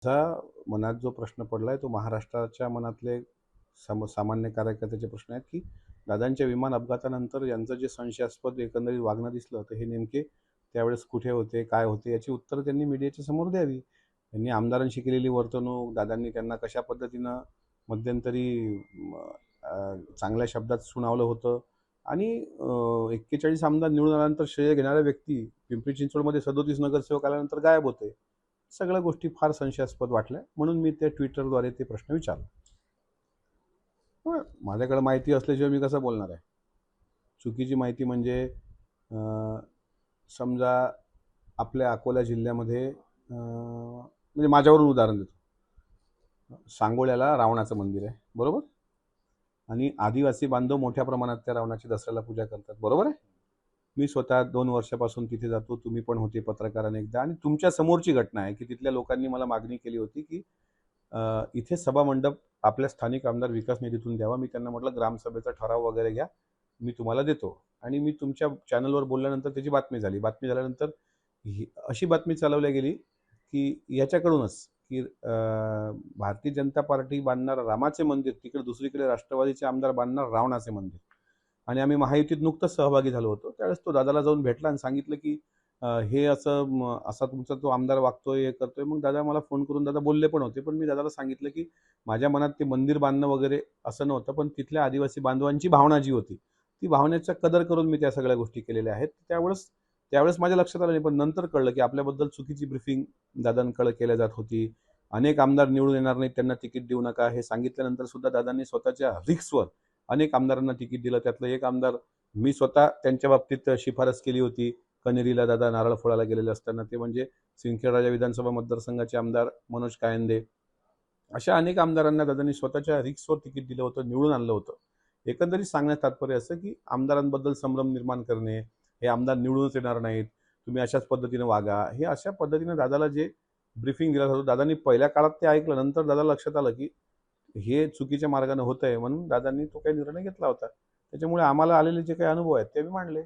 माझा मनात जो प्रश्न पडलाय तो महाराष्ट्राच्या मनातले सामान्य कार्यकर्त्याचे प्रश्न आहेत, की दादांच्या विमान अपघातानंतर यांचं जे संशयास्पद एकंदरीत वागणं दिसलं, तर हे नेमके त्यावेळेस कुठे होते, काय होते, याची उत्तरं त्यांनी मीडियाच्या समोर द्यावी. त्यांनी आमदारांशी केलेली वर्तणूक, दादांनी त्यांना कशा पद्धतीनं मध्यंतरी चांगल्या शब्दात सुनावलं होतं आणि 41 आमदार निवडून आल्यानंतर श्रेय घेणारा व्यक्ती पिंपरी चिंचवडमध्ये 37 नगरसेवक आल्यानंतर गायब होते. सगळ्या गोष्टी फार संशयास्पद वाटल्या, म्हणून मी ते ट्विटरद्वारे ते प्रश्न विचारला. माझ्याकडे माहिती असल्याशिवाय मी कसं बोलणार आहे? चुकीची माहिती म्हणजे समजा आपल्या अकोला जिल्ह्यामध्ये म्हणजे माझ्यावरून उदाहरण देतो. सांगोल्याला रावणाचं मंदिर आहे, बरोबर? आणि आदिवासी बांधव मोठ्या प्रमाणात त्या रावणाची दसऱ्याला पूजा करतात, बरोबर आहे? मी स्वतः 2 वर्षापासून तिथे जातो. तुम्ही पण होते पत्रकार अनेकदा, आणि तुमच्या समोरची घटना आहे की तिथल्या लोकांनी मला मागणी केली होती की इथे सभामंडप आपल्या स्थानिक आमदार विकास निधीतून द्यावा. मी त्यांना म्हटलं ग्रामसभेचा ठराव वगैरे घ्या, मी तुम्हाला देतो. आणि मी तुमच्या चॅनलवर बोलल्यानंतर त्याची बातमी झाली. बातमी झाल्यानंतर अशी बातमी चालवल्या गेली की याच्याकडूनच की भारतीय जनता पार्टी बांधणार रामाचे मंदिर, तिकडे दुसरीकडे राष्ट्रवादीचे आमदार बांधणार रावणाचे मंदिर. आणि आम्ही महायुतीत नुकतंच सहभागी झालो होतो. त्यावेळेस तो दादाला जाऊन भेटला आणि सांगितलं की हे असा तुमचा तो आमदार वागतोय, हे करतोय. मग दादा मला फोन करून दादा बोलले पण होते, पण मी दादाला सांगितलं की माझ्या मनात ते मंदिर बांधणं वगैरे असं नव्हतं, पण तिथल्या आदिवासी बांधवांची भावना जी होती, ती भावनेचा कदर करून मी त्या सगळ्या गोष्टी केलेल्या आहेत. त्यावेळेस माझ्या लक्षात आलं नाही, पण नंतर कळलं की आपल्याबद्दल चुकीची ब्रीफिंग दादांकडे केल्या जात होती. अनेक आमदार निवडून येणार नाहीत, त्यांना तिकीट देऊ नका हे सांगितल्यानंतर सुद्धा दादांनी स्वतःच्या रिक्सवर अनेक आमदारांना तिकीट दिलं. त्यातलं एक आमदार मी स्वतः त्यांच्या बाबतीत शिफारस केली होती. कनेरीला दादा नारळ फोडायला गेलेले असताना, ते म्हणजे सिंदखेड विधानसभा मतदारसंघाचे आमदार मनोज कायंदे. अशा अनेक आमदारांना दादांनी स्वतःच्या रिक्सवर तिकीट दिलं होतं, निवडून आणलं होतं. एकंदरीत सांगण्यात तात्पर्य असं की आमदारांबद्दल संभ्रम निर्माण करणे, हे आमदार निवडूनच येणार नाहीत, तुम्ही अशाच पद्धतीने वागा, हे अशा पद्धतीने दादाला जे ब्रीफिंग दिलं होतं, दादांनी पहिल्या काळात ते ऐकलं. नंतर दादाला लक्षात आलं की हे चुकीच्या मार्गाने होत आहे, म्हणून दादांनी तो काही निर्णय घेतला होता. त्याच्यामुळे आम्हाला आलेले जे काही अनुभव आहेत ते मी मांडले.